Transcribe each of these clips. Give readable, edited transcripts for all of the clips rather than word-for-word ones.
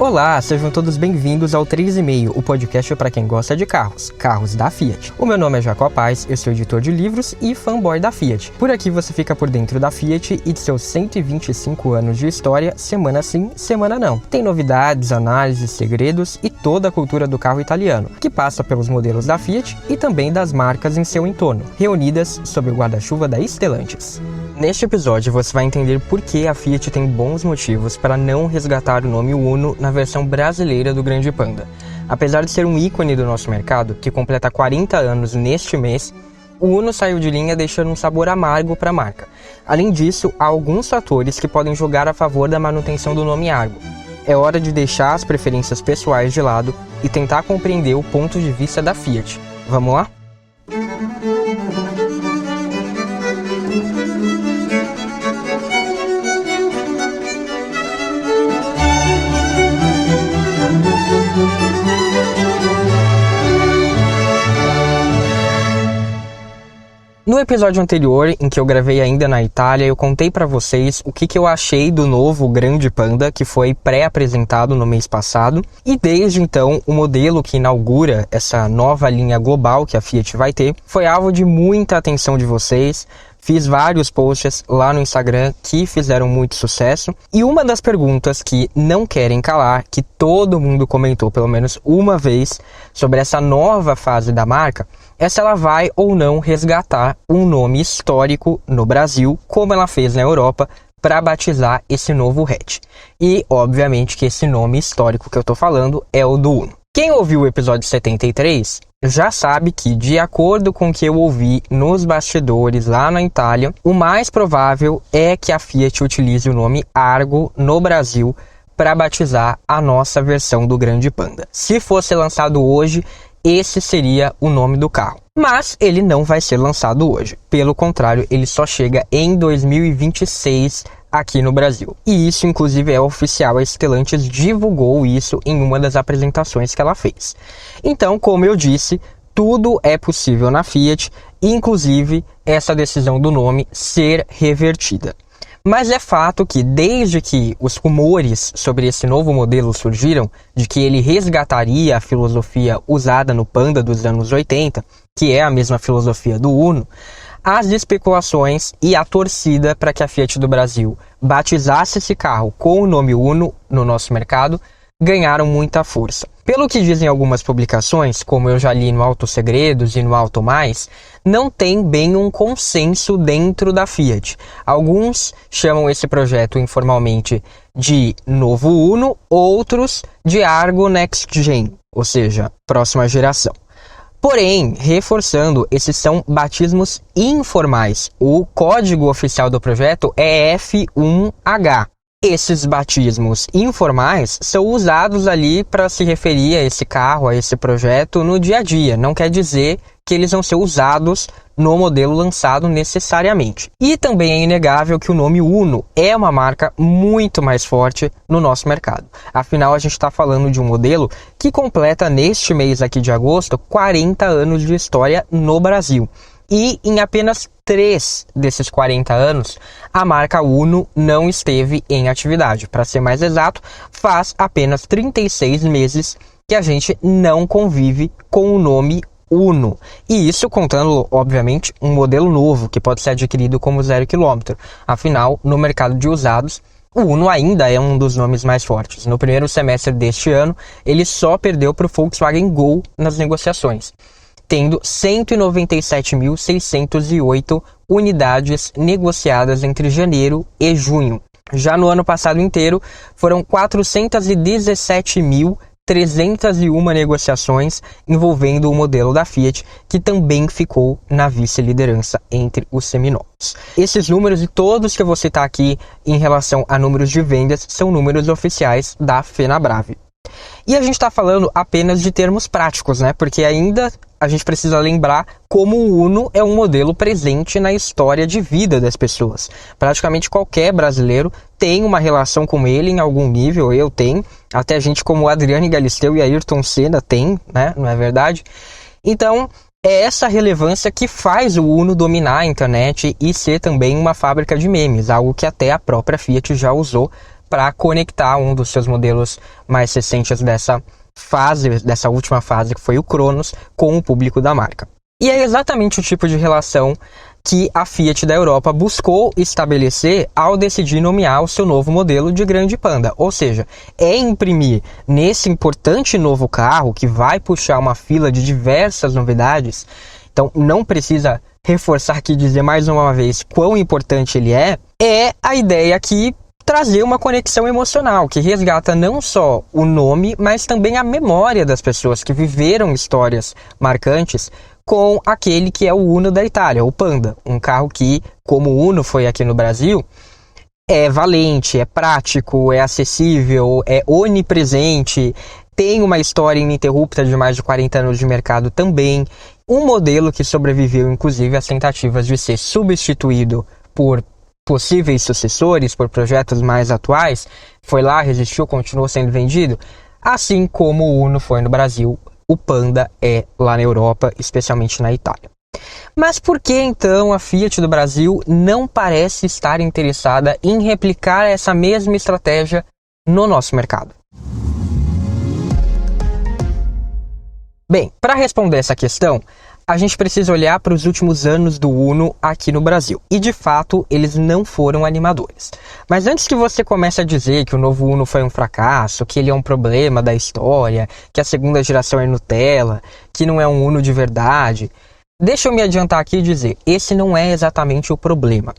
Olá, sejam todos bem-vindos ao 3,5, o podcast para quem gosta de carros da Fiat. O meu nome é Jacob Paz, eu sou editor de livros e fanboy da Fiat. Por aqui você fica por dentro da Fiat e de seus 125 anos de história, semana sim, semana não. Tem novidades, análises, segredos e toda a cultura do carro italiano, que passa pelos modelos da Fiat e também das marcas em seu entorno, reunidas sob o guarda-chuva da Stellantis. Neste episódio você vai entender por que a Fiat tem bons motivos para não resgatar o nome Uno na versão brasileira do Grande Panda. Apesar de ser um ícone do nosso mercado, que completa 40 anos neste mês, o Uno saiu de linha deixando um sabor amargo para a marca. Além disso, há alguns fatores que podem jogar a favor da manutenção do nome Argo. É hora de deixar as preferências pessoais de lado e tentar compreender o ponto de vista da Fiat. Vamos lá? No episódio anterior, em que eu gravei ainda na Itália, eu contei para vocês o que eu achei do novo Grande Panda, que foi pré-apresentado no mês passado. E desde então, o modelo que inaugura essa nova linha global que a Fiat vai ter, foi alvo de muita atenção de vocês. Fiz vários posts lá no Instagram que fizeram muito sucesso. E uma das perguntas que não querem calar, que todo mundo comentou pelo menos uma vez sobre essa nova fase da marca, é se ela vai ou não resgatar um nome histórico no Brasil, como ela fez na Europa, para batizar esse novo hatch. E, obviamente, que esse nome histórico que eu tô falando é o do Uno. Quem ouviu o episódio 73 já sabe que, de acordo com o que eu ouvi nos bastidores lá na Itália, o mais provável é que a Fiat utilize o nome Argo no Brasil para batizar a nossa versão do Grande Panda. Se fosse lançado hoje, esse seria o nome do carro. Mas ele não vai ser lançado hoje. Pelo contrário, ele só chega em 2026 aqui no Brasil. E isso, inclusive, é oficial. A Stellantis divulgou isso em uma das apresentações que ela fez. Então, como eu disse, tudo é possível na Fiat, inclusive essa decisão do nome ser revertida. Mas é fato que, desde que os rumores sobre esse novo modelo surgiram, de que ele resgataria a filosofia usada no Panda dos anos 80, que é a mesma filosofia do Uno, as especulações e a torcida para que a Fiat do Brasil batizasse esse carro com o nome Uno no nosso mercado ganharam muita força. Pelo que dizem algumas publicações, como eu já li no Auto Segredos e no Auto Mais, não tem bem um consenso dentro da Fiat. Alguns chamam esse projeto informalmente de Novo Uno, outros de Argo Next Gen, ou seja, próxima geração. Porém, reforçando, esses são batismos informais. O código oficial do projeto é F1H. Esses batismos informais são usados ali para se referir a esse carro, a esse projeto no dia a dia. Não quer dizer que eles vão ser usados no modelo lançado necessariamente. E também é inegável que o nome Uno é uma marca muito mais forte no nosso mercado. Afinal, a gente está falando de um modelo que completa neste mês aqui de agosto 40 anos de história no Brasil. E em apenas 3 desses 40 anos, a marca Uno não esteve em atividade. Para ser mais exato, faz apenas 36 meses que a gente não convive com o nome Uno. E isso contando, obviamente, um modelo novo que pode ser adquirido como 0 km. Afinal, no mercado de usados, o Uno ainda é um dos nomes mais fortes. No primeiro semestre deste ano, ele só perdeu para o Volkswagen Gol nas negociações, tendo 197.608 unidades negociadas entre janeiro e junho. Já no ano passado inteiro, foram 417.301 negociações envolvendo o modelo da Fiat, que também ficou na vice-liderança entre os seminovos. Esses números e todos que eu vou citar aqui em relação a números de vendas são números oficiais da Fenabrave. E a gente está falando apenas de termos práticos, né? Porque ainda a gente precisa lembrar como o Uno é um modelo presente na história de vida das pessoas. Praticamente qualquer brasileiro tem uma relação com ele em algum nível, eu tenho. Até gente como Adriane Galisteu e Ayrton Senna tem, né? Não é verdade? Então, é essa relevância que faz o Uno dominar a internet e ser também uma fábrica de memes, algo que até a própria Fiat já usou para conectar um dos seus modelos mais recentes dessa última fase, que foi o Cronos, com o público da marca. E é exatamente o tipo de relação que a Fiat da Europa buscou estabelecer ao decidir nomear o seu novo modelo de Grande Panda. Ou seja, é imprimir nesse importante novo carro, que vai puxar uma fila de diversas novidades. Então não precisa reforçar aqui, dizer mais uma vez quão importante ele é a ideia aqui trazer uma conexão emocional, que resgata não só o nome, mas também a memória das pessoas que viveram histórias marcantes com aquele que é o Uno da Itália, o Panda. Um carro que, como o Uno foi aqui no Brasil, é valente, é prático, é acessível, é onipresente, tem uma história ininterrupta de mais de 40 anos de mercado também. Um modelo que sobreviveu, inclusive, às tentativas de ser substituído por possíveis sucessores, por projetos mais atuais, foi lá, resistiu, continuou sendo vendido, assim como o Uno foi no Brasil, o Panda é lá na Europa, especialmente na Itália. Mas por que então a Fiat do Brasil não parece estar interessada em replicar essa mesma estratégia no nosso mercado? Bem, para responder essa questão, a gente precisa olhar para os últimos anos do Uno aqui no Brasil. E de fato, eles não foram animadores. Mas antes que você comece a dizer que o novo Uno foi um fracasso, que ele é um problema da história, que a segunda geração é Nutella, que não é um Uno de verdade, deixa eu me adiantar aqui e dizer, esse não é exatamente o problema.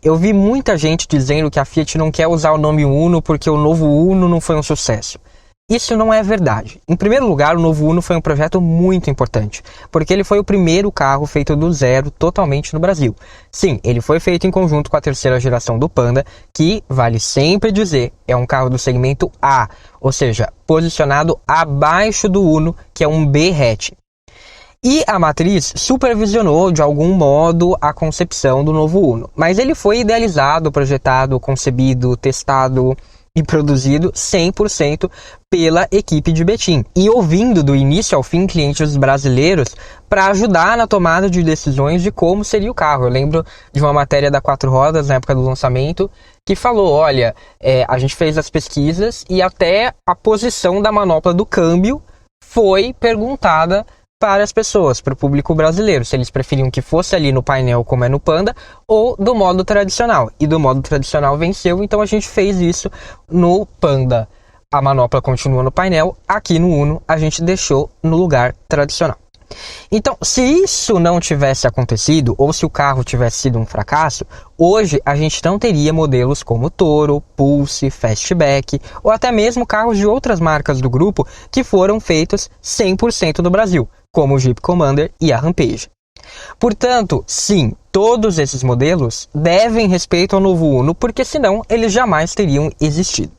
Eu vi muita gente dizendo que a Fiat não quer usar o nome Uno porque o novo Uno não foi um sucesso. Isso não é verdade. Em primeiro lugar, o novo Uno foi um projeto muito importante, porque ele foi o primeiro carro feito do zero totalmente no Brasil. Sim, ele foi feito em conjunto com a terceira geração do Panda, que, vale sempre dizer, é um carro do segmento A, ou seja, posicionado abaixo do Uno, que é um B-hatch. E a matriz supervisionou de algum modo a concepção do novo Uno, mas ele foi idealizado, projetado, concebido, testado e produzido 100% pela equipe de Betim, e ouvindo do início ao fim clientes brasileiros para ajudar na tomada de decisões de como seria o carro. Eu lembro de uma matéria da Quatro Rodas na época do lançamento que falou, olha, a gente fez as pesquisas e até a posição da manopla do câmbio foi perguntada para as pessoas, para o público brasileiro, se eles preferiam que fosse ali no painel como é no Panda ou do modo tradicional. E do modo tradicional venceu, então a gente fez isso no Panda. A manopla continua no painel, aqui no Uno a gente deixou no lugar tradicional. Então, se isso não tivesse acontecido, ou se o carro tivesse sido um fracasso, hoje a gente não teria modelos como Toro, Pulse, Fastback, ou até mesmo carros de outras marcas do grupo que foram feitos 100% no Brasil, como o Jeep Commander e a Rampage. Portanto, sim, todos esses modelos devem respeito ao novo Uno, porque senão eles jamais teriam existido.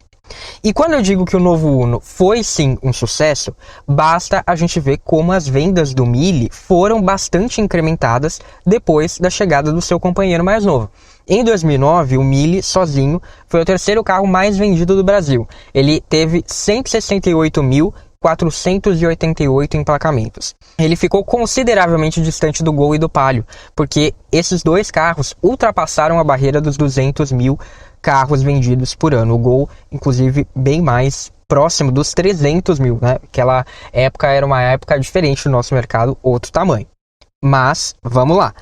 E quando eu digo que o novo Uno foi sim um sucesso, basta a gente ver como as vendas do Mille foram bastante incrementadas depois da chegada do seu companheiro mais novo. Em 2009, o Mille sozinho foi o terceiro carro mais vendido do Brasil. Ele teve 168.488 emplacamentos. Ele ficou consideravelmente distante do Gol e do Palio, porque esses dois carros ultrapassaram a barreira dos 200 mil carros vendidos por ano. O Gol, inclusive, bem mais próximo dos 300 mil, né? Aquela época era uma época diferente do nosso mercado, outro tamanho. Mas, vamos lá.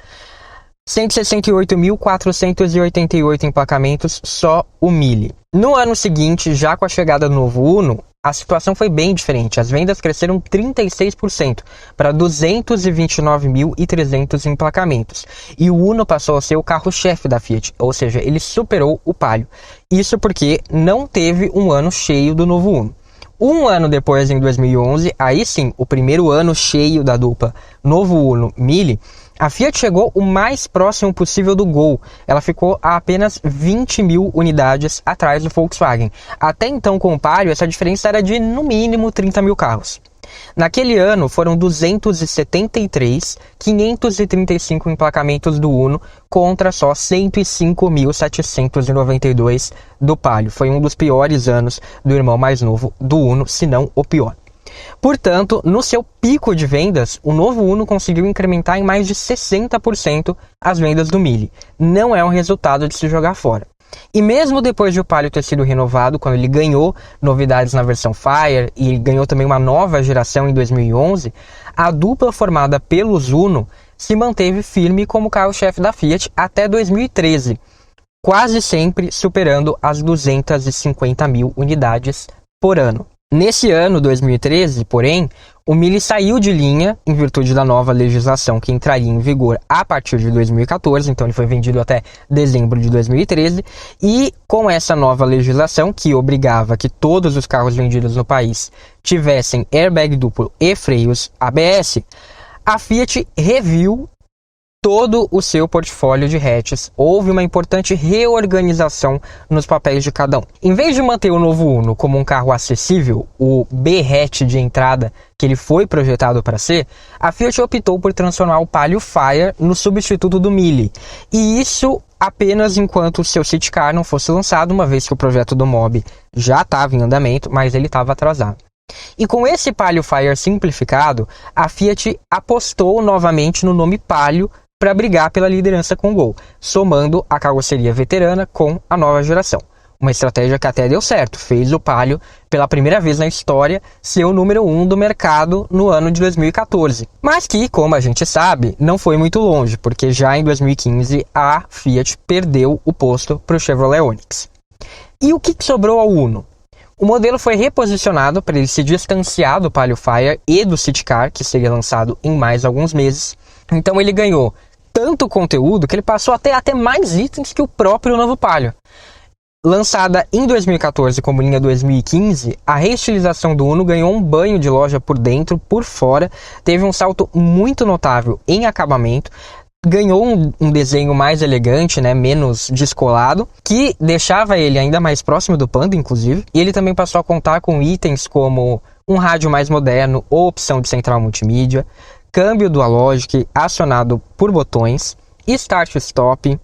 168.488 emplacamentos, só o Mille. No ano seguinte, já com a chegada do novo Uno, a situação foi bem diferente. As vendas cresceram 36% para 229.300 emplacamentos. E o Uno passou a ser o carro-chefe da Fiat, ou seja, ele superou o Palio. Isso porque não teve um ano cheio do novo Uno. Um ano depois, em 2011, aí sim, o primeiro ano cheio da dupla novo Uno Mille, a Fiat chegou o mais próximo possível do Gol. Ela ficou a apenas 20 mil unidades atrás do Volkswagen. Até então, com o Palio, essa diferença era de, no mínimo, 30 mil carros. Naquele ano, foram 273.535 emplacamentos do Uno contra só 105.792 do Palio. Foi um dos piores anos do irmão mais novo do Uno, se não o pior. Portanto, no seu pico de vendas, o novo Uno conseguiu incrementar em mais de 60% as vendas do Mille. Não é um resultado de se jogar fora. E mesmo depois de o Palio ter sido renovado, quando ele ganhou novidades na versão Fire e ganhou também uma nova geração em 2011, a dupla formada pelos Uno se manteve firme como carro-chefe da Fiat até 2013, quase sempre superando as 250 mil unidades por ano. Nesse ano, 2013, porém, o Mille saiu de linha em virtude da nova legislação que entraria em vigor a partir de 2014, então ele foi vendido até dezembro de 2013, e com essa nova legislação que obrigava que todos os carros vendidos no país tivessem airbag duplo e freios ABS, a Fiat reviu todo o seu portfólio de hatches. Houve uma importante reorganização nos papéis de cada um. Em vez de manter o novo Uno como um carro acessível, o B-hatch de entrada que ele foi projetado para ser, a Fiat optou por transformar o Palio Fire no substituto do Mille. E isso apenas enquanto o seu City Car não fosse lançado, uma vez que o projeto do Mobi já estava em andamento, mas ele estava atrasado. E com esse Palio Fire simplificado, a Fiat apostou novamente no nome Palio para brigar pela liderança com o Gol, somando a carroceria veterana com a nova geração. Uma estratégia que até deu certo, fez o Palio, pela primeira vez na história, ser o número 1 do mercado no ano de 2014. Mas que, como a gente sabe, não foi muito longe, porque já em 2015 a Fiat perdeu o posto para o Chevrolet Onix. E o que sobrou ao Uno? O modelo foi reposicionado para ele se distanciar do Palio Fire e do City Car, que seria lançado em mais alguns meses. Então ele ganhou tanto conteúdo que ele passou a ter até mais itens que o próprio novo Palio. Lançada em 2014 como linha 2015, a reestilização do Uno ganhou um banho de loja por dentro, por fora, teve um salto muito notável em acabamento, ganhou um desenho mais elegante, né, menos descolado, que deixava ele ainda mais próximo do Panda, inclusive, e ele também passou a contar com itens como um rádio mais moderno ou opção de central multimídia, câmbio Dualogic acionado por botões, Start-Stop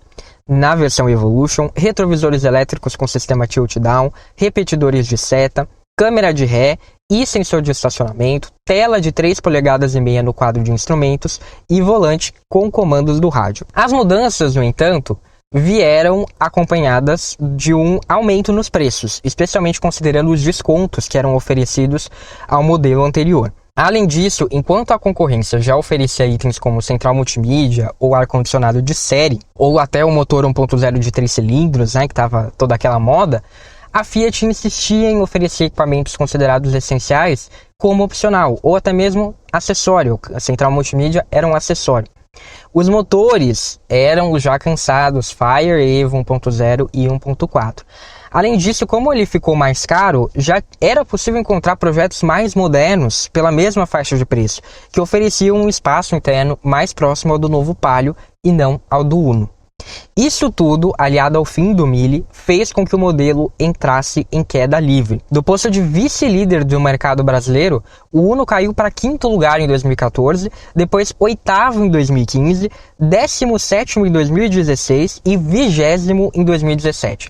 na versão Evolution, retrovisores elétricos com sistema tilt-down, repetidores de seta, câmera de ré e sensor de estacionamento, tela de 3,5 polegadas no quadro de instrumentos e volante com comandos do rádio. As mudanças, no entanto, vieram acompanhadas de um aumento nos preços, especialmente considerando os descontos que eram oferecidos ao modelo anterior. Além disso, enquanto a concorrência já oferecia itens como central multimídia ou ar-condicionado de série, ou até o motor 1.0 de 3 cilindros, né, que estava toda aquela moda, a Fiat insistia em oferecer equipamentos considerados essenciais como opcional, ou até mesmo acessório. A central multimídia era um acessório. Os motores eram os já cansados Fire, Evo 1.0 e 1.4. Além disso, como ele ficou mais caro, já era possível encontrar projetos mais modernos pela mesma faixa de preço, que ofereciam um espaço interno mais próximo ao do novo Palio e não ao do Uno. Isso tudo, aliado ao fim do Mille, fez com que o modelo entrasse em queda livre. Do posto de vice-líder do mercado brasileiro, o Uno caiu para 5º lugar em 2014, depois 8º em 2015, 17º em 2016 e 20º em 2017.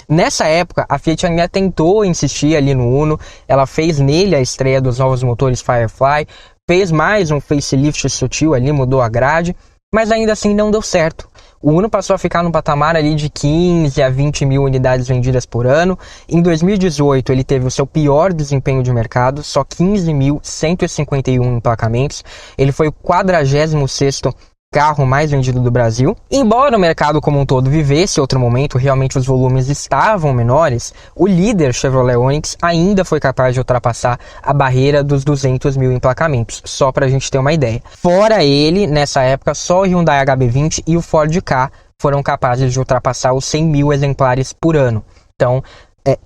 Nessa época, a Fiat ainda tentou insistir ali no Uno, ela fez nele a estreia dos novos motores Firefly, fez mais um facelift sutil ali, mudou a grade, mas ainda assim não deu certo. O Uno passou a ficar no patamar ali de 15 a 20 mil unidades vendidas por ano. Em 2018 ele teve o seu pior desempenho de mercado, só 15.151 emplacamentos. Ele foi o 46º carro mais vendido do Brasil. Embora o mercado como um todo vivesse outro momento, realmente os volumes estavam menores, o líder Chevrolet Onix ainda foi capaz de ultrapassar a barreira dos 200 mil emplacamentos, só para a gente ter uma ideia. Fora ele, nessa época, só o Hyundai HB20 e o Ford Ka foram capazes de ultrapassar os 100 mil exemplares por ano. Então,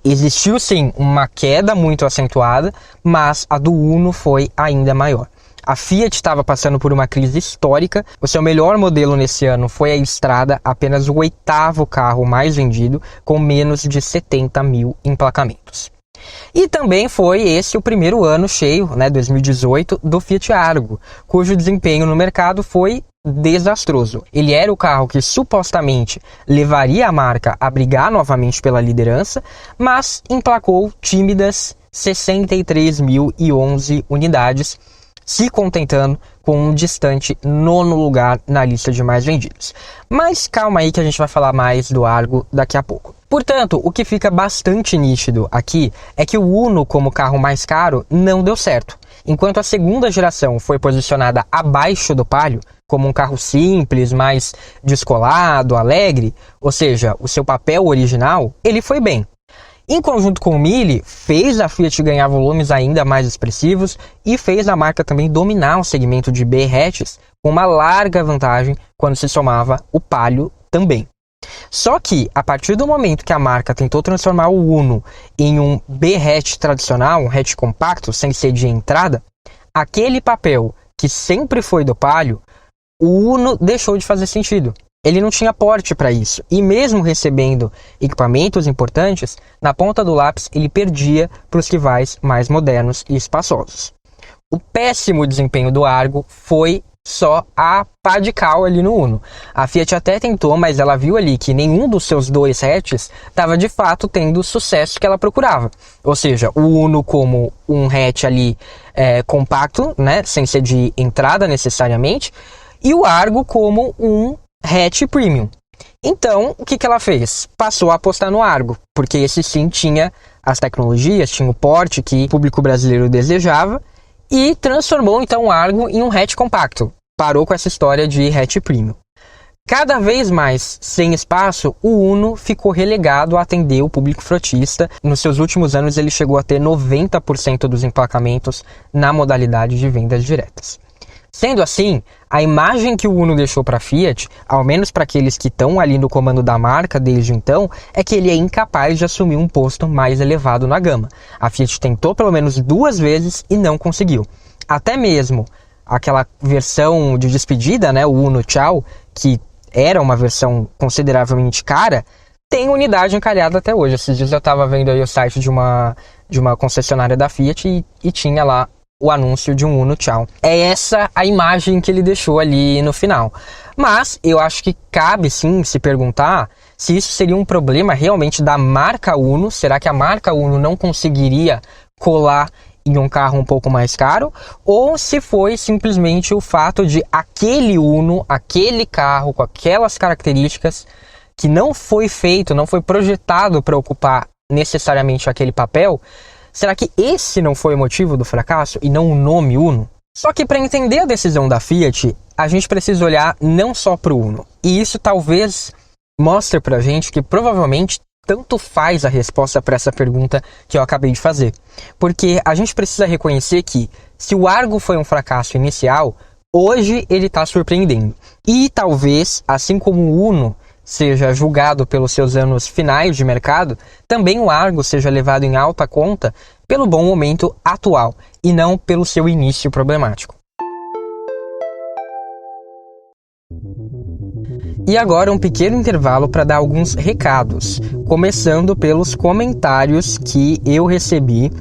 existiu sim uma queda muito acentuada, mas a do Uno foi ainda maior. A Fiat estava passando por uma crise histórica. O seu melhor modelo nesse ano foi a Strada, apenas o 8º carro mais vendido, com menos de 70 mil emplacamentos. E também foi esse o primeiro ano cheio, 2018, do Fiat Argo, cujo desempenho no mercado foi desastroso. Ele era o carro que supostamente levaria a marca a brigar novamente pela liderança, mas emplacou tímidas 63.011 unidades, se contentando com um distante 9º lugar na lista de mais vendidos. Mas calma aí que a gente vai falar mais do Argo daqui a pouco. Portanto, o que fica bastante nítido aqui é que o Uno como carro mais caro não deu certo. Enquanto a segunda geração foi posicionada abaixo do Palio, como um carro simples, mais descolado, alegre, ou seja, o seu papel original, ele foi bem. Em conjunto com o Mille, fez a Fiat ganhar volumes ainda mais expressivos e fez a marca também dominar o segmento de B-hatches com uma larga vantagem quando se somava o Palio também. Só que, a partir do momento que a marca tentou transformar o Uno em um B-hatch tradicional, um hatch compacto, sem ser de entrada, aquele papel que sempre foi do Palio, o Uno deixou de fazer sentido. Ele não tinha porte para isso. E mesmo recebendo equipamentos importantes, na ponta do lápis ele perdia para os rivais mais modernos e espaçosos. O péssimo desempenho do Argo foi só a pá de cal ali no Uno. A Fiat até tentou, mas ela viu ali que nenhum dos seus dois hatches estava de fato tendo o sucesso que ela procurava. Ou seja, o Uno como um hatch ali compacto, né, sem ser de entrada necessariamente, e o Argo como um hatch premium. Então, o que ela fez? Passou a apostar no Argo, porque esse sim tinha as tecnologias, tinha o porte que o público brasileiro desejava, e transformou então o Argo em um hatch compacto. Parou com essa história de hatch premium. Cada vez mais sem espaço, o Uno ficou relegado a atender o público frotista. Nos seus últimos anos ele chegou a ter 90% dos emplacamentos na modalidade de vendas diretas. Sendo assim, a imagem que o Uno deixou para a Fiat, ao menos para aqueles que estão ali no comando da marca desde então, é que ele é incapaz de assumir um posto mais elevado na gama. A Fiat tentou pelo menos 2 vezes e não conseguiu. Até mesmo aquela versão de despedida, né, o Uno Ciao, que era uma versão consideravelmente cara, tem unidade encalhada até hoje. Esses dias eu estava vendo aí o site de uma concessionária da Fiat e tinha lá o anúncio de um Uno Ciao. É essa a imagem que ele deixou ali no final. Mas eu acho que cabe sim se perguntar se isso seria um problema realmente da marca Uno. Será que a marca Uno não conseguiria colar em um carro um pouco mais caro? Ou se foi simplesmente o fato de aquele Uno, aquele carro com aquelas características que não foi feito, não foi projetado para ocupar necessariamente aquele papel. Será que esse não foi o motivo do fracasso e não o nome Uno? Só que para entender a decisão da Fiat, a gente precisa olhar não só para o Uno. E isso talvez mostre para a gente que provavelmente tanto faz a resposta para essa pergunta que eu acabei de fazer. Porque a gente precisa reconhecer que se o Argo foi um fracasso inicial, hoje ele está surpreendendo. E talvez, assim como o Uno seja julgado pelos seus anos finais de mercado, também o Argo seja levado em alta conta pelo bom momento atual e não pelo seu início problemático. E agora um pequeno intervalo para dar alguns recados, começando pelos comentários que eu recebi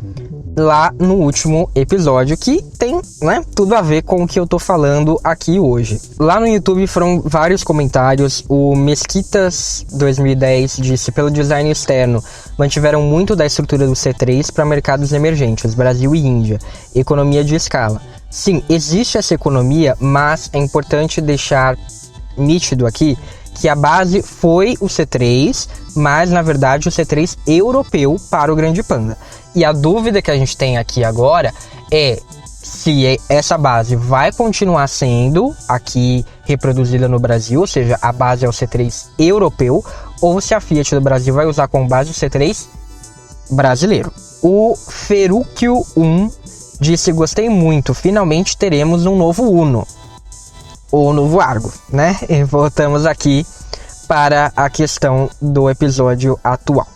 lá no último episódio, que tem, né, tudo a ver com o que eu tô falando aqui hoje. Lá no YouTube foram vários comentários. O Mesquitas 2010 disse: pelo design externo, mantiveram muito da estrutura do C3 para mercados emergentes, Brasil e Índia, economia de escala. Sim, existe essa economia, mas é importante deixar nítido aqui que a base foi o C3, mas na verdade o C3 europeu para o Grande Panda. E a dúvida que a gente tem aqui agora é se essa base vai continuar sendo aqui reproduzida no Brasil, ou seja, a base é o C3 europeu, ou se a Fiat do Brasil vai usar como base o C3 brasileiro. O Ferúquio 1 disse: gostei muito, finalmente teremos um novo Uno. Ou novo Argo, né? E voltamos aqui para a questão do episódio atual.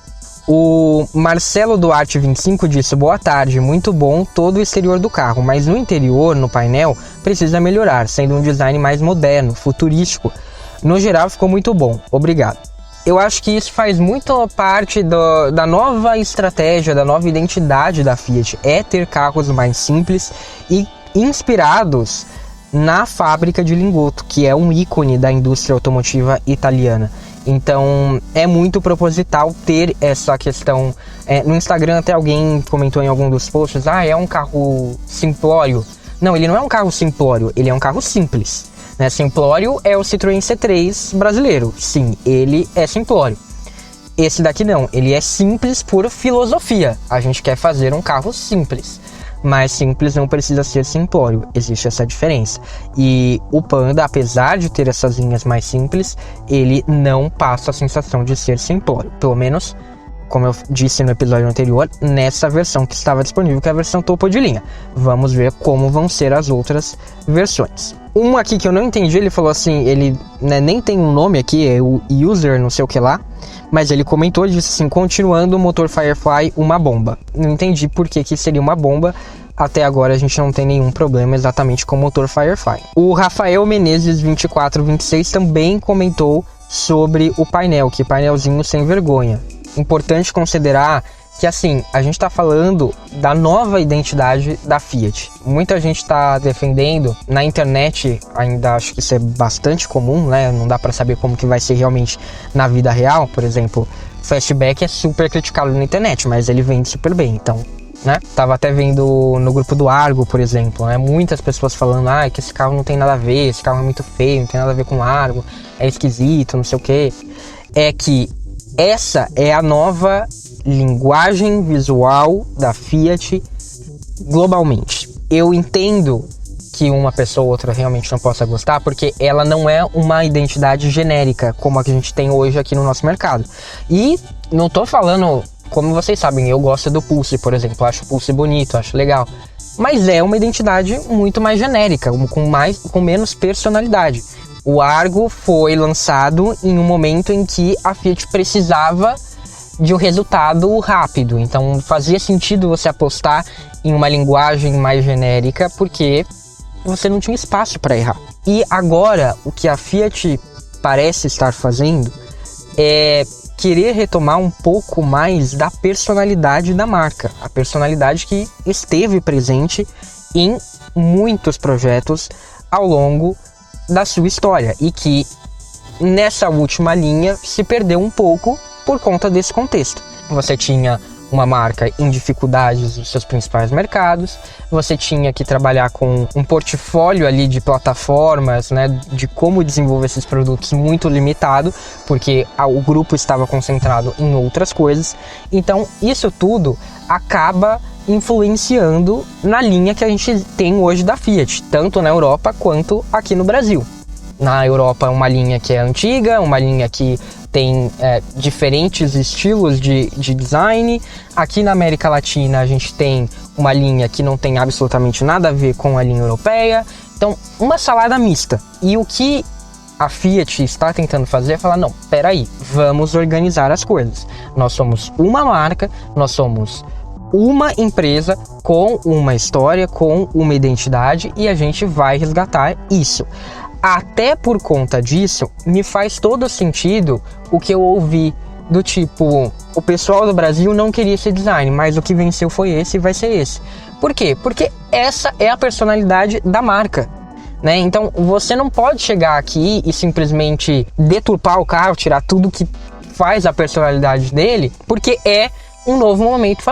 O Marcelo Duarte 25 disse: boa tarde, muito bom todo o exterior do carro, mas no interior, no painel, precisa melhorar, sendo um design mais moderno, futurístico. No geral ficou muito bom, obrigado. Eu acho que isso faz muito parte da nova estratégia, da nova identidade da Fiat, é ter carros mais simples e inspirados na fábrica de Lingotto, que é um ícone da indústria automotiva italiana. Então é muito proposital ter essa questão. No Instagram até alguém comentou em algum dos posts: é um carro simplório. Não, ele não é um carro simplório, ele é um carro simples, né? Simplório é o Citroën C3 brasileiro. Sim, ele é simplório. Esse daqui não, ele é simples por filosofia. A gente quer fazer um carro simples, mas simples não precisa ser simplório, existe essa diferença. E o Panda, apesar de ter essas linhas mais simples, ele não passa a sensação de ser simplório, pelo menos, como eu disse no episódio anterior, nessa versão que estava disponível, que é a versão topo de linha. Vamos ver como vão ser as outras versões. Um aqui que eu não entendi, ele falou assim, ele, né, nem tem um nome aqui, é o user não sei o que lá, mas ele comentou, disse assim, continuando o motor Firefly, uma bomba. Não entendi por que seria uma bomba. Até agora a gente não tem nenhum problema exatamente com o motor Firefly. O Rafael Menezes 2426 também comentou sobre o painel, que painelzinho sem vergonha. Importante considerar que, assim, a gente está falando da nova identidade da Fiat. Muita gente está defendendo, na internet ainda acho que isso é bastante comum, né? Não dá para saber como que vai ser realmente na vida real. Por exemplo, Fastback é super criticado na internet, mas ele vende super bem, então, né? Tava até vendo no grupo do Argo, por exemplo, né? Muitas pessoas falando, que esse carro não tem nada a ver, esse carro é muito feio, não tem nada a ver com o Argo, é esquisito, não sei o que. É que essa é a nova linguagem visual da Fiat globalmente. Eu entendo que uma pessoa ou outra realmente não possa gostar, porque ela não é uma identidade genérica como a que a gente tem hoje aqui no nosso mercado. E não tô falando, como vocês sabem, eu gosto do Pulse, por exemplo, acho o Pulse bonito, acho legal. Mas é uma identidade muito mais genérica, com menos personalidade. O Argo foi lançado em um momento em que a Fiat precisava de um resultado rápido, então fazia sentido você apostar em uma linguagem mais genérica, porque você não tinha espaço para errar. E agora, o que a Fiat parece estar fazendo é querer retomar um pouco mais da personalidade da marca, a personalidade que esteve presente em muitos projetos ao longo da sua história e que nessa última linha se perdeu um pouco por conta desse contexto. Você tinha uma marca em dificuldades nos seus principais mercados, você tinha que trabalhar com um portfólio ali de plataformas, né, de como desenvolver esses produtos muito limitado, porque o grupo estava concentrado em outras coisas. Então isso tudo acaba influenciando na linha que a gente tem hoje da Fiat, tanto na Europa quanto aqui no Brasil. Na Europa, uma linha que é antiga, uma linha que tem diferentes estilos de design. Aqui na América Latina a gente tem uma linha que não tem absolutamente nada a ver com a linha europeia. Então, uma salada mista. E o que a Fiat está tentando fazer é falar, não, peraí, vamos organizar as coisas. Nós somos uma marca, nós somos uma empresa com uma história, com uma identidade, e a gente vai resgatar isso. Até por conta disso, me faz todo sentido o que eu ouvi do tipo, o pessoal do Brasil não queria esse design, mas o que venceu foi esse e vai ser esse. Por quê? Porque essa é a personalidade da marca, né? Então você não pode chegar aqui e simplesmente deturpar o carro, tirar tudo que faz a personalidade dele, porque é um novo momento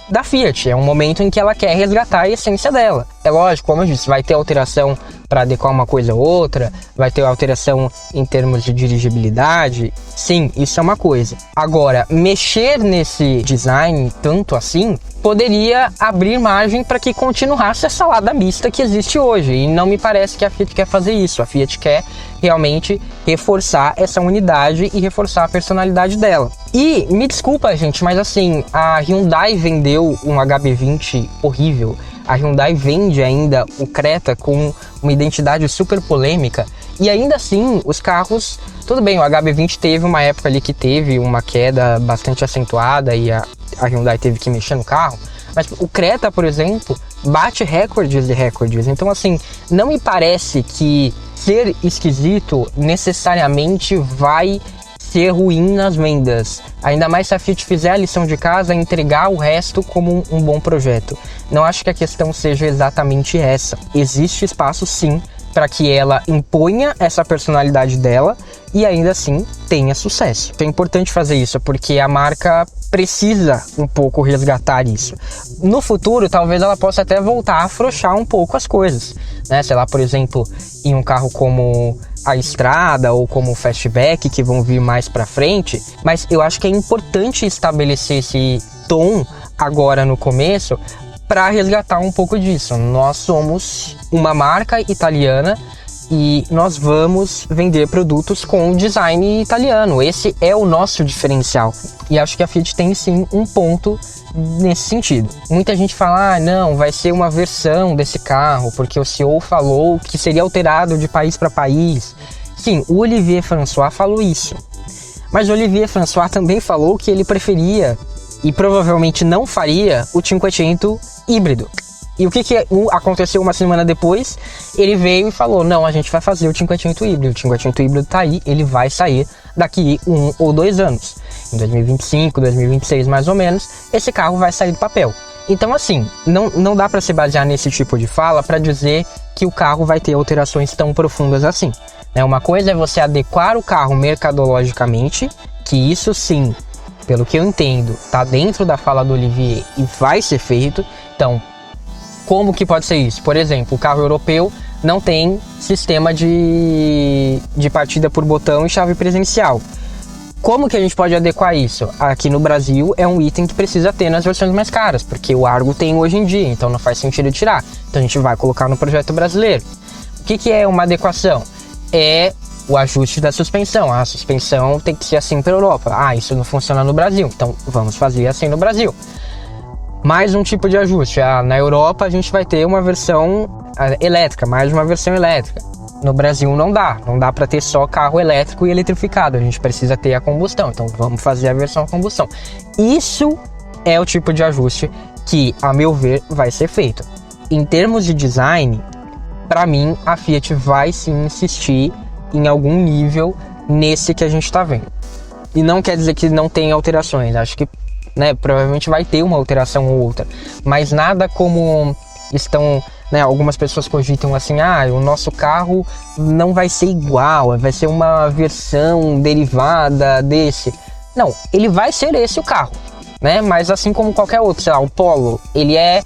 da Fiat, é um momento em que ela quer resgatar a essência dela. É lógico, como eu disse, vai ter alteração para adequar uma coisa ou outra, vai ter alteração em termos de dirigibilidade, sim, isso é uma coisa. Agora, mexer nesse design tanto assim, poderia abrir margem para que continuasse a salada mista que existe hoje, e não me parece que a Fiat quer fazer isso. A Fiat quer realmente reforçar essa unidade e reforçar a personalidade dela. E, me desculpa, gente, mas assim, a Hyundai vendeu um HB20 horrível. A Hyundai vende ainda o Creta com uma identidade super polêmica, e ainda assim os carros, tudo bem, o HB20 teve uma época ali que teve uma queda bastante acentuada e a Hyundai teve que mexer no carro, mas o Creta, por exemplo, bate recordes e recordes. Então assim, não me parece que ser esquisito necessariamente vai ser ruim nas vendas, ainda mais se a Fiat fizer a lição de casa e entregar o resto como um bom projeto. Não acho que a questão seja exatamente essa. Existe espaço sim para que ela imponha essa personalidade dela e ainda assim tenha sucesso. É importante fazer isso porque a marca precisa um pouco resgatar isso. No futuro, talvez ela possa até voltar a afrouxar um pouco as coisas, né? Sei lá, por exemplo, em um carro como a Estrada ou como o Fastback, que vão vir mais pra frente, mas eu acho que é importante estabelecer esse tom agora no começo para resgatar um pouco disso. Nós somos uma marca italiana e nós vamos vender produtos com design italiano. Esse é o nosso diferencial. E acho que a Fiat tem sim um ponto nesse sentido. Muita gente fala, não, vai ser uma versão desse carro, porque o CEO falou que seria alterado de país para país. Sim, o Olivier François falou isso. Mas o Olivier François também falou que ele preferia e provavelmente não faria o Cinquecento híbrido. E o que aconteceu uma semana depois? Ele veio e falou, não, a gente vai fazer o Cinquecento híbrido. O Cinquecento híbrido tá aí, ele vai sair daqui 1 ou 2 anos. Em 2025, 2026 mais ou menos, esse carro vai sair do papel. Então assim, não dá para se basear nesse tipo de fala para dizer que o carro vai ter alterações tão profundas assim. Uma coisa é você adequar o carro mercadologicamente, que isso sim, pelo que eu entendo, tá dentro da fala do Olivier e vai ser feito. Então, como que pode ser isso? Por exemplo, o carro europeu não tem sistema de partida por botão e chave presencial. Como que a gente pode adequar isso? Aqui no Brasil é um item que precisa ter nas versões mais caras, porque o Argo tem hoje em dia, então não faz sentido tirar. Então a gente vai colocar no projeto brasileiro. O que é uma adequação? É o ajuste da suspensão. A suspensão tem que ser assim para a Europa. Isso não funciona no Brasil, então vamos fazer assim no Brasil. Mais um tipo de ajuste. Na Europa a gente vai ter uma versão elétrica, mais uma versão elétrica. No Brasil não dá para ter só carro elétrico e eletrificado. A gente precisa ter a combustão, então vamos fazer a versão a combustão. Isso é o tipo de ajuste que, a meu ver, vai ser feito. Em termos de design, para mim, a Fiat vai sim insistir em algum nível nesse que a gente está vendo. E não quer dizer que não tem alterações. Acho que provavelmente vai ter uma alteração ou outra. Mas nada como estão... algumas pessoas cogitam assim, o nosso carro não vai ser igual, vai ser uma versão derivada desse. Não, ele vai ser esse o carro, mas assim como qualquer outro, sei lá, o Polo, ele é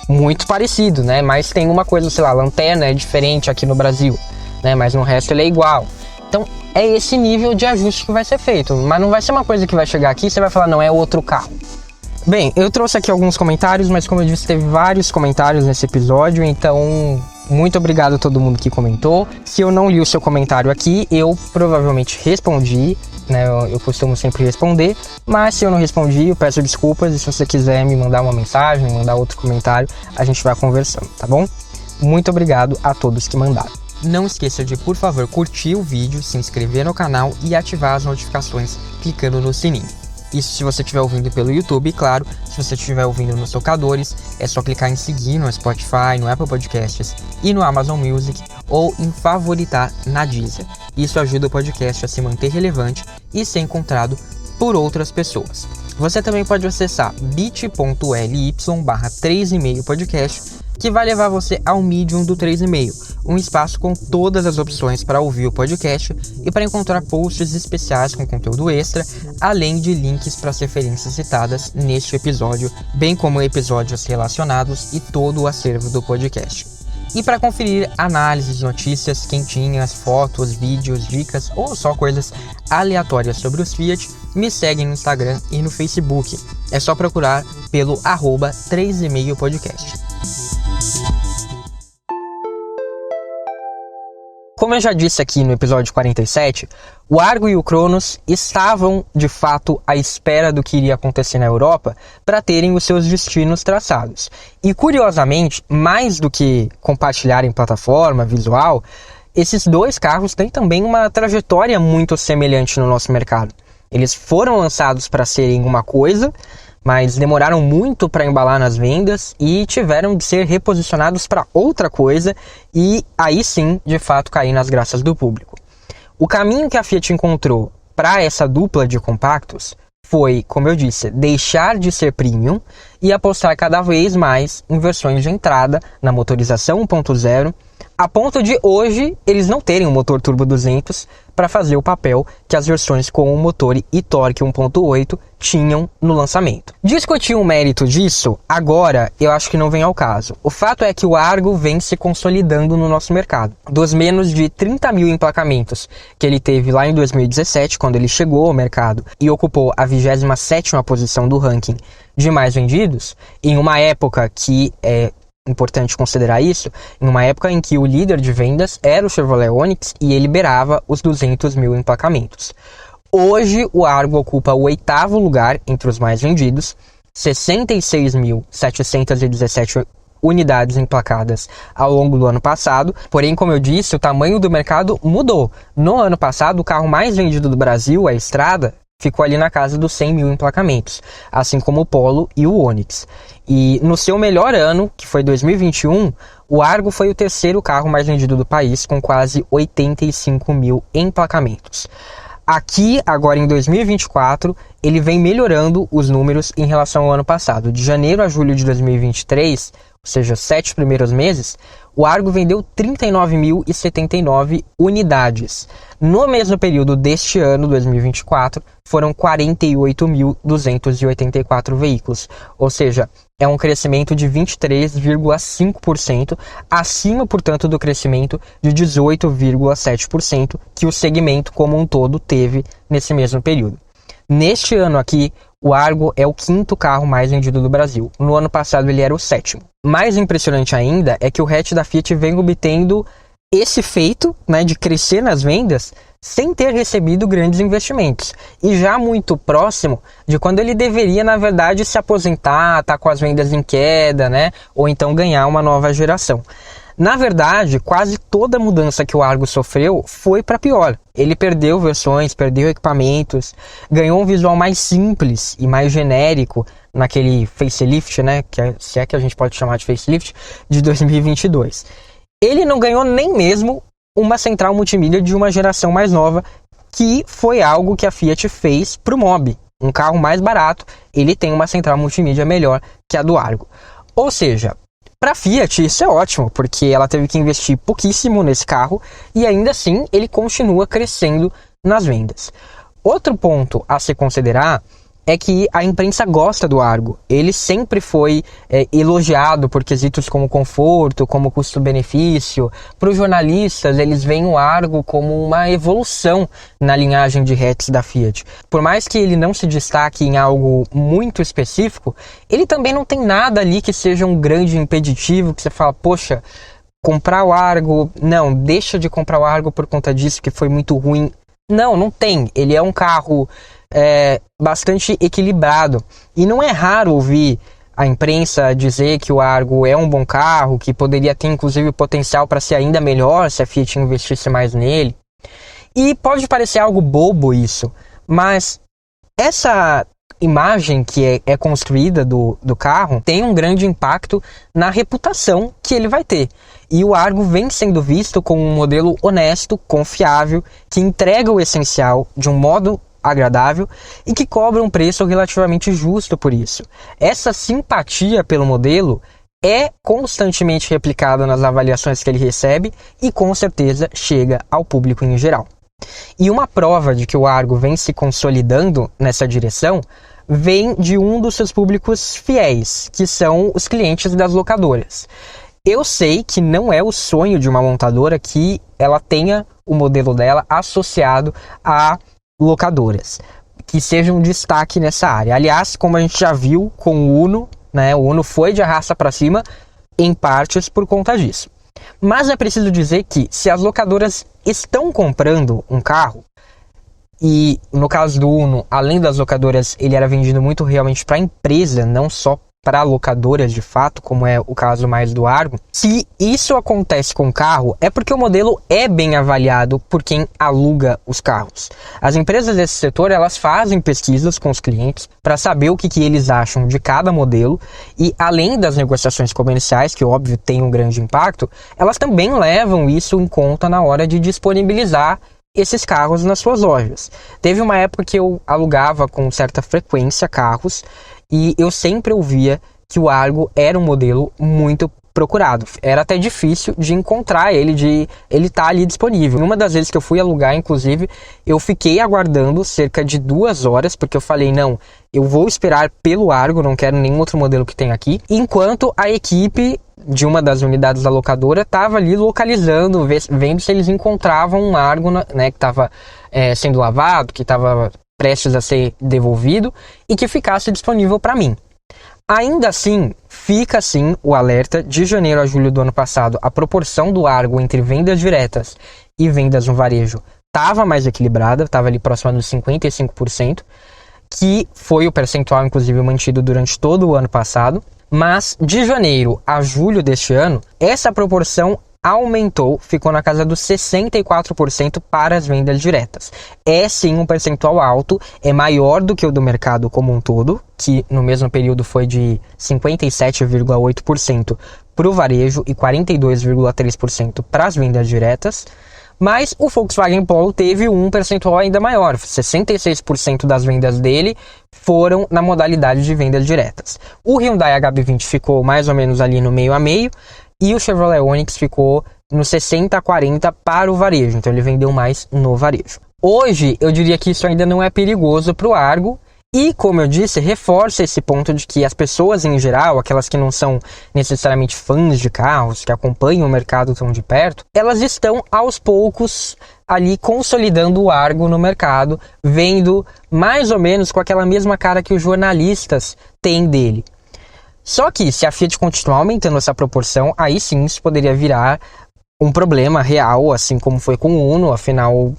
muito parecido, mas tem uma coisa, sei lá, a lanterna é diferente aqui no Brasil, mas no resto ele é igual. Então é esse nível de ajuste que vai ser feito, mas não vai ser uma coisa que vai chegar aqui e você vai falar, não, é outro carro. Bem, eu trouxe aqui alguns comentários, mas como eu disse, teve vários comentários nesse episódio, então muito obrigado a todo mundo que comentou. Se eu não li o seu comentário aqui, eu provavelmente respondi, eu costumo sempre responder, mas se eu não respondi, eu peço desculpas, e se você quiser me mandar uma mensagem, mandar outro comentário, a gente vai conversando, tá bom? Muito obrigado a todos que mandaram. Não esqueça de, por favor, curtir o vídeo, se inscrever no canal e ativar as notificações clicando no sininho. Isso se você estiver ouvindo pelo YouTube, claro. Se você estiver ouvindo nos tocadores, é só clicar em seguir no Spotify, no Apple Podcasts e no Amazon Music, ou em favoritar na Deezer. Isso ajuda o podcast a se manter relevante e ser encontrado por outras pessoas. Você também pode acessar bit.ly/3,5podcast, que vai levar você ao Medium do 3,5, um espaço com todas as opções para ouvir o podcast e para encontrar posts especiais com conteúdo extra, além de links para as referências citadas neste episódio, bem como episódios relacionados e todo o acervo do podcast. E para conferir análises, notícias quentinhas, fotos, vídeos, dicas ou só coisas aleatórias sobre os Fiat, me segue no Instagram e no Facebook. É só procurar pelo @3,5podcast. Como eu já disse aqui no episódio 47, o Argo e o Cronos estavam, de fato, à espera do que iria acontecer na Europa para terem os seus destinos traçados. E, curiosamente, mais do que compartilharem plataforma, visual, esses dois carros têm também uma trajetória muito semelhante no nosso mercado. Eles foram lançados para serem uma coisa, mas demoraram muito para embalar nas vendas e tiveram de ser reposicionados para outra coisa e aí sim, de fato, cair nas graças do público. O caminho que a Fiat encontrou para essa dupla de compactos foi, como eu disse, deixar de ser premium e apostar cada vez mais em versões de entrada na motorização 1.0 a ponto de hoje eles não terem um motor turbo 200 para fazer o papel que as versões com o motor e torque 1.8 tinham no lançamento. Discutir o mérito disso agora eu acho que não vem ao caso. O fato é que o Argo vem se consolidando no nosso mercado. Dos menos de 30 mil emplacamentos que ele teve lá em 2017, quando ele chegou ao mercado e ocupou a 27ª posição do ranking de mais vendidos, em uma época que importante considerar isso, em uma época em que o líder de vendas era o Chevrolet Onix e ele beirava os 200 mil emplacamentos. Hoje, o Argo ocupa o 8º lugar entre os mais vendidos, 66.717 unidades emplacadas ao longo do ano passado. Porém, como eu disse, o tamanho do mercado mudou. No ano passado, o carro mais vendido do Brasil, a Estrada, ficou ali na casa dos 100 mil emplacamentos, assim como o Polo e o Onix. E no seu melhor ano, que foi 2021, o Argo foi o 3º carro mais vendido do país, com quase 85 mil emplacamentos. Aqui, agora em 2024, ele vem melhorando os números em relação ao ano passado. De janeiro a julho de 2023, ou seja, 7 primeiros meses, o Argo vendeu 39.079 unidades. No mesmo período deste ano, 2024, foram 48.284 veículos, ou seja, é um crescimento de 23,5%, acima, portanto, do crescimento de 18,7% que o segmento como um todo teve nesse mesmo período. Neste ano aqui, o Argo é o 5º carro mais vendido do Brasil. No ano passado ele era o 7º. Mais impressionante ainda é que o hatch da Fiat vem obtendo esse feito, né, de crescer nas vendas sem ter recebido grandes investimentos. E já muito próximo de quando ele deveria, na verdade, se aposentar, tá com as vendas em queda, né, ou então ganhar uma nova geração. Na verdade, quase toda mudança que o Argo sofreu foi para pior. Ele perdeu versões, perdeu equipamentos, ganhou um visual mais simples e mais genérico naquele facelift, né, se é que a gente pode chamar de facelift, de 2022. Ele não ganhou nem mesmo uma central multimídia de uma geração mais nova, que foi algo que a Fiat fez para o Mobi. Um carro mais barato, ele tem uma central multimídia melhor que a do Argo. Ou seja, para a Fiat isso é ótimo, porque ela teve que investir pouquíssimo nesse carro e ainda assim ele continua crescendo nas vendas. Outro ponto a se considerar é que a imprensa gosta do Argo. Ele sempre foi elogiado por quesitos como conforto, como custo-benefício. Para os jornalistas, eles veem o Argo como uma evolução na linhagem de hatches da Fiat. Por mais que ele não se destaque em algo muito específico, ele também não tem nada ali que seja um grande impeditivo, que você fala, poxa, comprar o Argo, não, deixa de comprar o Argo por conta disso, que foi muito ruim. Não tem. Ele é um carro bastante equilibrado. E não é raro ouvir a imprensa dizer que o Argo é um bom carro, que poderia ter inclusive potencial para ser ainda melhor se a Fiat investisse mais nele. E pode parecer algo bobo isso, mas essa imagem que é construída do carro tem um grande impacto na reputação que ele vai ter. E o Argo vem sendo visto como um modelo honesto, confiável, que entrega o essencial de um modo agradável e que cobra um preço relativamente justo por isso. Essa simpatia pelo modelo é constantemente replicada nas avaliações que ele recebe e com certeza chega ao público em geral. E uma prova de que o Argo vem se consolidando nessa direção vem de um dos seus públicos fiéis, que são os clientes das locadoras. Eu sei que não é o sonho de uma montadora que ela tenha o modelo dela associado a locadoras, que seja um destaque nessa área. Aliás, como a gente já viu com o Uno, né, o Uno foi de arrasta para cima, em partes por conta disso. Mas é preciso dizer que se as locadoras estão comprando um carro, e no caso do Uno, além das locadoras, ele era vendido muito realmente para a empresa, não só para locadoras de fato, como é o caso mais do Argo. Se isso acontece com o carro, é porque o modelo é bem avaliado por quem aluga os carros. As empresas desse setor, elas fazem pesquisas com os clientes para saber o que eles acham de cada modelo e, além das negociações comerciais, que óbvio tem um grande impacto, elas também levam isso em conta na hora de disponibilizar esses carros nas suas lojas. Teve uma época que eu alugava com certa frequência carros e eu sempre ouvia que o Argo era um modelo muito procurado. Era até difícil de encontrar ele, de ele estar ali disponível. Uma das vezes que eu fui alugar, inclusive, eu fiquei aguardando cerca de 2 horas, porque eu falei, não, eu vou esperar pelo Argo, não quero nenhum outro modelo que tem aqui, enquanto a equipe de uma das unidades da locadora estava ali localizando, vendo se eles encontravam um Argo, né, que estava sendo lavado, que estava prestes a ser devolvido e que ficasse disponível para mim. Ainda assim, fica assim o alerta: de janeiro a julho do ano passado, a proporção do Argo entre vendas diretas e vendas no varejo estava mais equilibrada, estava ali próxima dos 55%, que foi o percentual, inclusive, mantido durante todo o ano passado. Mas de janeiro a julho deste ano, essa proporção aumentou, ficou na casa dos 64% para as vendas diretas. É sim um percentual alto, é maior do que o do mercado como um todo, que no mesmo período foi de 57,8% para o varejo e 42,3% para as vendas diretas. Mas o Volkswagen Polo teve um percentual ainda maior, 66% das vendas dele foram na modalidade de vendas diretas. O Hyundai HB20 ficou mais ou menos ali no meio a meio, e o Chevrolet Onix ficou no 60-40 para o varejo, então ele vendeu mais no varejo. Hoje, eu diria que isso ainda não é perigoso para o Argo, e, como eu disse, reforça esse ponto de que as pessoas em geral, aquelas que não são necessariamente fãs de carros, que acompanham o mercado tão de perto, elas estão aos poucos ali consolidando o Argo no mercado, vendo mais ou menos com aquela mesma cara que os jornalistas têm dele. Só que se a Fiat continuar aumentando essa proporção, aí sim isso poderia virar um problema real, assim como foi com o Uno. Afinal,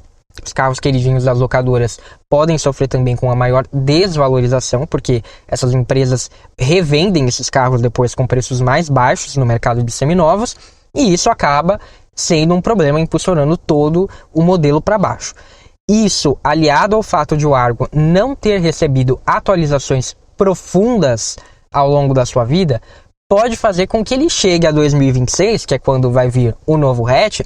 os carros queridinhos das locadoras podem sofrer também com a maior desvalorização, porque essas empresas revendem esses carros depois com preços mais baixos no mercado de seminovos, e isso acaba sendo um problema, impulsionando todo o modelo para baixo. Isso, aliado ao fato de o Argo não ter recebido atualizações profundas ao longo da sua vida, pode fazer com que ele chegue a 2026, que é quando vai vir o novo hatch,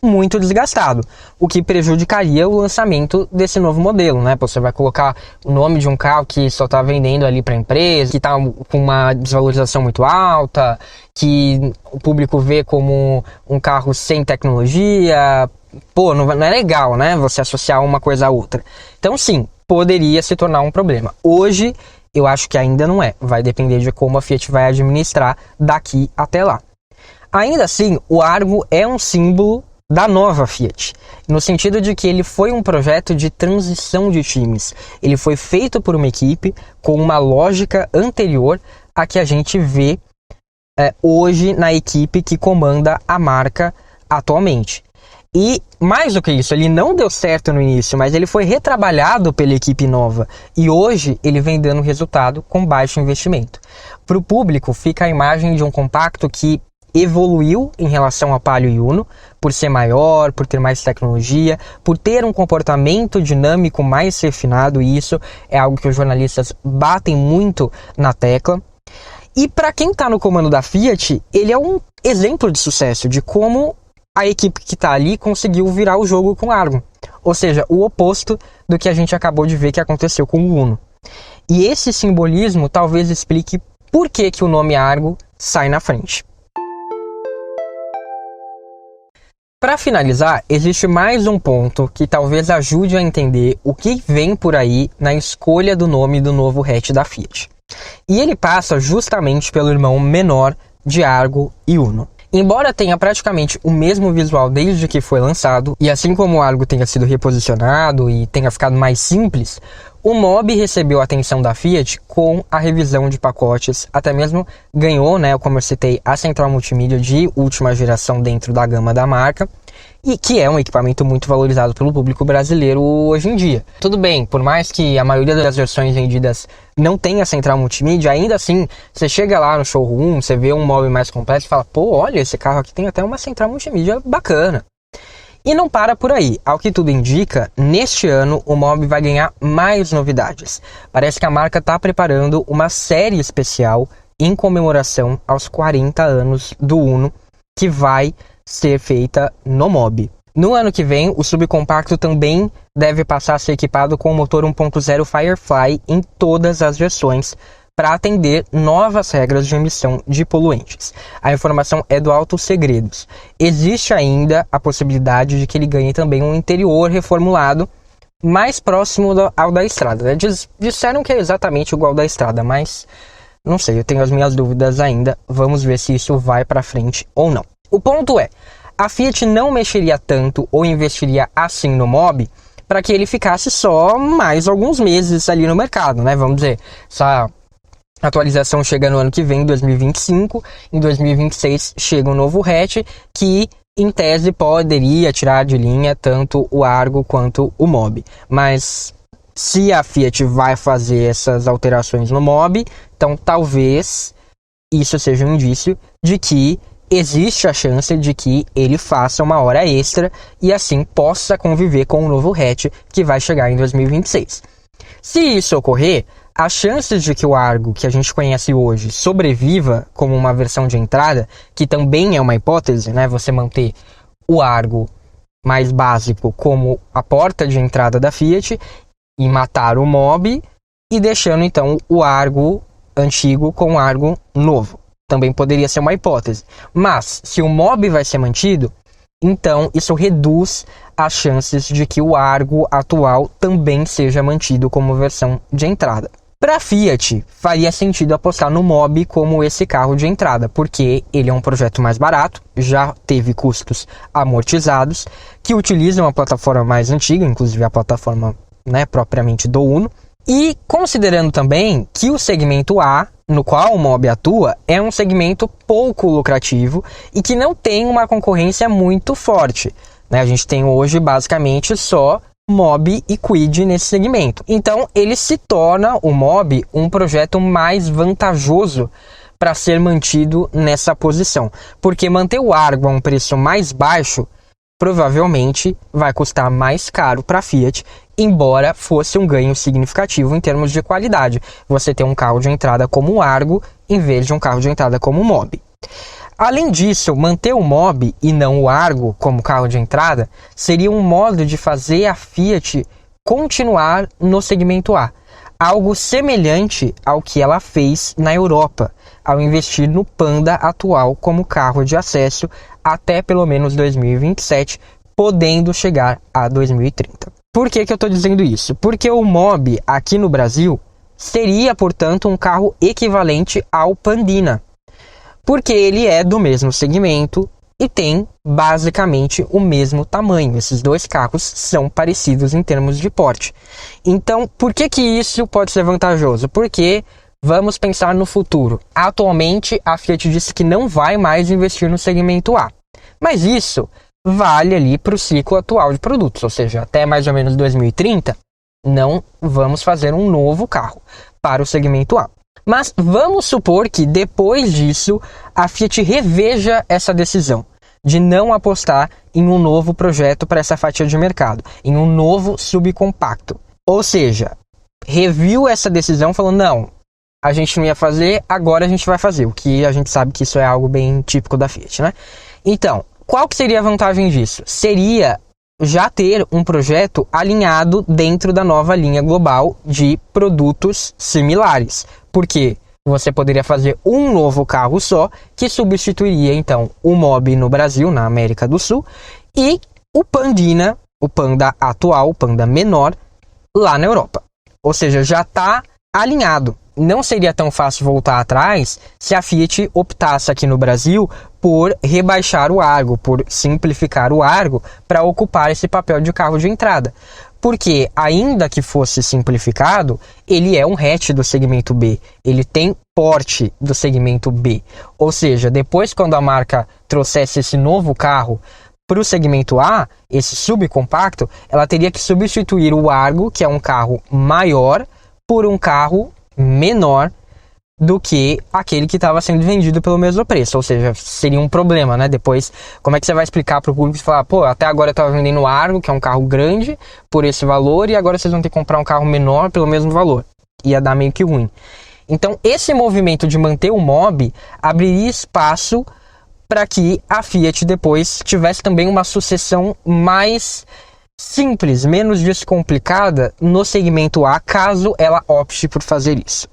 muito desgastado, o que prejudicaria o lançamento desse novo modelo, né? Você vai colocar o nome de um carro que só está vendendo ali para a empresa, que está com uma desvalorização muito alta, que o público vê como um carro sem tecnologia. Pô, não é legal, né? Você associar uma coisa a outra. Então, sim, poderia se tornar um problema. Hoje, eu acho que ainda não é. Vai depender de como a Fiat vai administrar daqui até lá. Ainda assim, o Argo é um símbolo da nova Fiat, no sentido de que ele foi um projeto de transição de times. Ele foi feito por uma equipe com uma lógica anterior à que a gente vê hoje na equipe que comanda a marca atualmente. E mais do que isso, ele não deu certo no início, mas ele foi retrabalhado pela equipe nova. E hoje ele vem dando resultado com baixo investimento. Para o público fica a imagem de um compacto que evoluiu em relação ao Palio e Uno, por ser maior, por ter mais tecnologia, por ter um comportamento dinâmico mais refinado, e isso é algo que os jornalistas batem muito na tecla. E para quem está no comando da Fiat, ele é um exemplo de sucesso, de como a equipe que está ali conseguiu virar o jogo com o Argo. Ou seja, o oposto do que a gente acabou de ver que aconteceu com o Uno. E esse simbolismo talvez explique por que o nome Argo sai na frente. Para finalizar, existe mais um ponto que talvez ajude a entender o que vem por aí na escolha do nome do novo hatch da Fiat. E ele passa justamente pelo irmão menor de Argo e Uno. Embora tenha praticamente o mesmo visual desde que foi lançado, e assim como o Argo tenha sido reposicionado e tenha ficado mais simples, o Mobi recebeu a atenção da Fiat com a revisão de pacotes, até mesmo ganhou, como eu citei, a central multimídia de última geração dentro da gama da marca, e que é um equipamento muito valorizado pelo público brasileiro hoje em dia. Tudo bem, por mais que a maioria das versões vendidas não tenha central multimídia, ainda assim, você chega lá no showroom, você vê um Mobi mais completo e fala, pô, olha, esse carro aqui tem até uma central multimídia bacana. E não para por aí. Ao que tudo indica, neste ano o Mobi vai ganhar mais novidades. Parece que a marca está preparando uma série especial em comemoração aos 40 anos do Uno, que vai ser feita no Mobi. No ano que vem, o subcompacto também deve passar a ser equipado com o motor 1.0 Firefly em todas as versões, para atender novas regras de emissão de poluentes. A informação é do Autos Segredos. Existe ainda a possibilidade de que ele ganhe também um interior reformulado mais próximo ao da estrada, né? Disseram que é exatamente igual ao da estrada, mas não sei, eu tenho as minhas dúvidas ainda. Vamos ver se isso vai para frente ou não. O ponto é, a Fiat não mexeria tanto ou investiria assim no Mobi para que ele ficasse só mais alguns meses ali no mercado, né? Vamos dizer, essa atualização chega no ano que vem, 2025, em 2026 chega um novo hatch que, em tese, poderia tirar de linha tanto o Argo quanto o Mobi. Mas se a Fiat vai fazer essas alterações no Mobi, então talvez isso seja um indício de que existe a chance de que ele faça uma hora extra e assim possa conviver com o novo hatch que vai chegar em 2026. Se isso ocorrer, as chances de que o Argo que a gente conhece hoje sobreviva como uma versão de entrada, que também é uma hipótese, né? Você manter o Argo mais básico como a porta de entrada da Fiat e matar o Mobi e deixando então o Argo antigo com o Argo novo. Também poderia ser uma hipótese. Mas se o Mobi vai ser mantido, então isso reduz as chances de que o Argo atual também seja mantido como versão de entrada. Para a Fiat, faria sentido apostar no Mobi como esse carro de entrada, porque ele é um projeto mais barato, já teve custos amortizados, que utiliza uma plataforma mais antiga, inclusive a plataforma, né, propriamente do Uno, e considerando também que o segmento A, no qual o Mobi atua, é um segmento pouco lucrativo e que não tem uma concorrência muito forte, né? A gente tem hoje basicamente só Mobi e Kwid nesse segmento. Então ele se torna, o Mobi, um projeto mais vantajoso para ser mantido nessa posição, porque manter o Argo a um preço mais baixo provavelmente vai custar mais caro para a Fiat, embora fosse um ganho significativo em termos de qualidade, você ter um carro de entrada como o Argo em vez de um carro de entrada como o Mobi. Além disso, manter o Mobi e não o Argo como carro de entrada seria um modo de fazer a Fiat continuar no segmento A, algo semelhante ao que ela fez na Europa, ao investir no Panda atual como carro de acesso até pelo menos 2027, podendo chegar a 2030. Por que eu estou dizendo isso? Porque o Mobi aqui no Brasil seria, portanto, um carro equivalente ao Pandina, porque ele é do mesmo segmento e tem basicamente o mesmo tamanho. Esses dois carros são parecidos em termos de porte. Então, por que isso pode ser vantajoso? Porque vamos pensar no futuro. Atualmente, a Fiat disse que não vai mais investir no segmento A. Mas isso vale ali para o ciclo atual de produtos, ou seja, até mais ou menos 2030, não vamos fazer um novo carro para o segmento A. Mas vamos supor que depois disso a Fiat reveja essa decisão de não apostar em um novo projeto para essa fatia de mercado, em um novo subcompacto. Ou seja, reviu essa decisão falando, não, a gente não ia fazer, agora a gente vai fazer, o que a gente sabe que isso é algo bem típico da Fiat, né? Então, qual que seria a vantagem disso? Seria já ter um projeto alinhado dentro da nova linha global de produtos similares, porque você poderia fazer um novo carro só, que substituiria então o Mobi no Brasil, na América do Sul, e o Pandina, o Panda atual, o Panda menor, lá na Europa. Ou seja, já está alinhado. Não seria tão fácil voltar atrás se a Fiat optasse aqui no Brasil por rebaixar o Argo, por simplificar o Argo para ocupar esse papel de carro de entrada. Porque, ainda que fosse simplificado, ele é um hatch do segmento B. Ele tem porte do segmento B. Ou seja, depois quando a marca trouxesse esse novo carro para o segmento A, esse subcompacto, ela teria que substituir o Argo, que é um carro maior, por um carro menor do que aquele que estava sendo vendido pelo mesmo preço, ou seja, seria um problema, né? Depois, como é que você vai explicar para o público e falar, pô, até agora eu estava vendendo o Argo, que é um carro grande, por esse valor, e agora vocês vão ter que comprar um carro menor pelo mesmo valor. Ia dar meio que ruim. Então, esse movimento de manter o Mobi abriria espaço para que a Fiat depois tivesse também uma sucessão mais simples, menos descomplicada no segmento A, caso ela opte por fazer isso.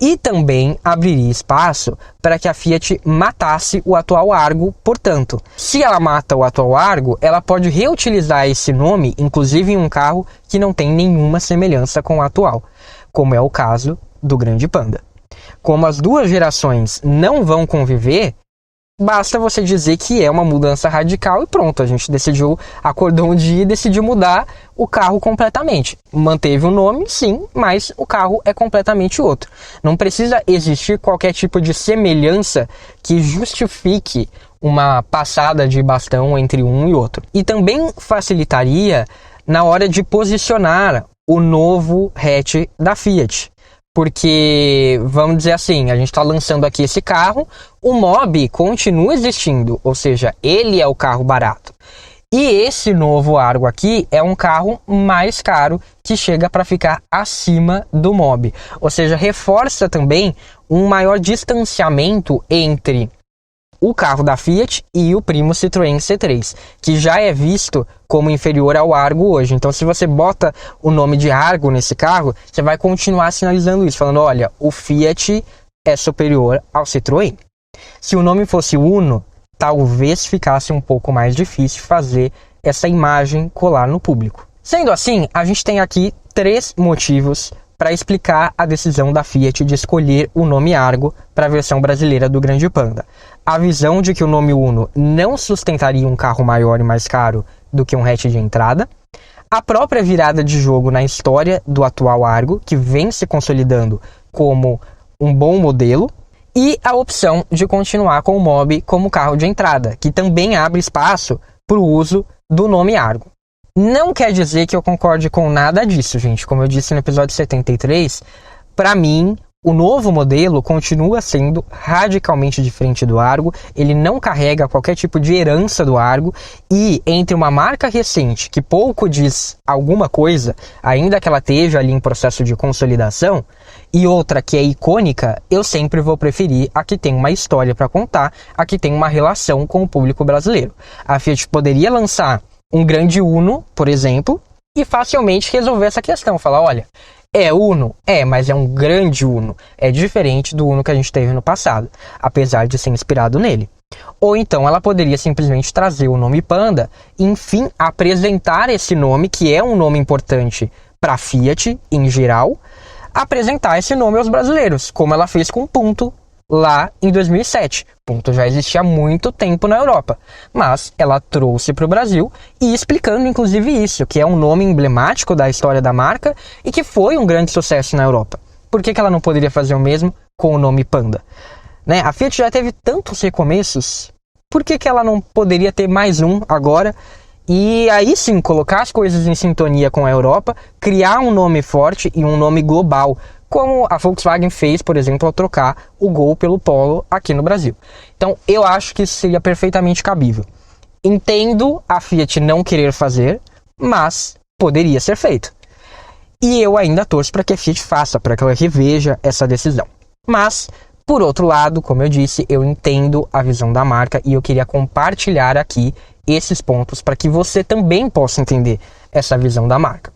E também abriria espaço para que a Fiat matasse o atual Argo. Portanto, se ela mata o atual Argo, ela pode reutilizar esse nome, inclusive em um carro que não tem nenhuma semelhança com o atual, como é o caso do Grande Panda. Como as duas gerações não vão conviver, basta você dizer que é uma mudança radical e pronto, a gente acordou um dia e decidiu mudar o carro completamente. Manteve o nome, sim, mas o carro é completamente outro. Não precisa existir qualquer tipo de semelhança que justifique uma passada de bastão entre um e outro. E também facilitaria na hora de posicionar o novo hatch da Fiat. Porque, vamos dizer assim, a gente está lançando aqui esse carro, o Mobi continua existindo, ou seja, ele é o carro barato. E esse novo Argo aqui é um carro mais caro que chega para ficar acima do Mobi. Ou seja, reforça também um maior distanciamento entre o carro da Fiat e o primo Citroën C3, que já é visto como inferior ao Argo hoje. Então, se você bota o nome de Argo nesse carro, você vai continuar sinalizando isso, falando, olha, o Fiat é superior ao Citroën. Se o nome fosse Uno, talvez ficasse um pouco mais difícil fazer essa imagem colar no público. Sendo assim, a gente tem aqui 3 motivos para explicar a decisão da Fiat de escolher o nome Argo para a versão brasileira do Grande Panda. A visão de que o nome Uno não sustentaria um carro maior e mais caro do que um hatch de entrada, a própria virada de jogo na história do atual Argo, que vem se consolidando como um bom modelo, e a opção de continuar com o Mobi como carro de entrada, que também abre espaço para o uso do nome Argo. Não quer dizer que eu concorde com nada disso, gente. Como eu disse no episódio 73, para mim, o novo modelo continua sendo radicalmente diferente do Argo, ele não carrega qualquer tipo de herança do Argo, e entre uma marca recente que pouco diz alguma coisa, ainda que ela esteja ali em processo de consolidação, e outra que é icônica, eu sempre vou preferir a que tem uma história para contar, a que tem uma relação com o público brasileiro. A Fiat poderia lançar um grande Uno, por exemplo, e facilmente resolver essa questão, falar, olha, é Uno? É, mas é um grande Uno. É diferente do Uno que a gente teve no passado, apesar de ser inspirado nele. Ou então ela poderia simplesmente trazer o nome Panda e, enfim, apresentar esse nome, que é um nome importante para a Fiat em geral, apresentar esse nome aos brasileiros, como ela fez com Punto lá em 2007. Punto já existia há muito tempo na Europa, mas ela trouxe para o Brasil e explicando inclusive isso, que é um nome emblemático da história da marca e que foi um grande sucesso na Europa. Por que ela não poderia fazer o mesmo com o nome Panda? Né? A Fiat já teve tantos recomeços, por que ela não poderia ter mais um agora? E aí sim, colocar as coisas em sintonia com a Europa, criar um nome forte e um nome global, como a Volkswagen fez, por exemplo, ao trocar o Gol pelo Polo aqui no Brasil. Então, eu acho que isso seria perfeitamente cabível. Entendo a Fiat não querer fazer, mas poderia ser feito. E eu ainda torço para que a Fiat faça, para que ela reveja essa decisão. Mas, por outro lado, como eu disse, eu entendo a visão da marca e eu queria compartilhar aqui esses pontos para que você também possa entender essa visão da marca.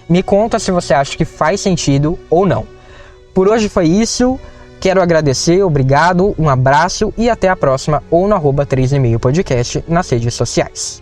Me conta se você acha que faz sentido ou não. Por hoje foi isso, quero agradecer, obrigado, um abraço e até a próxima ou no @3e-mail podcast nas redes sociais.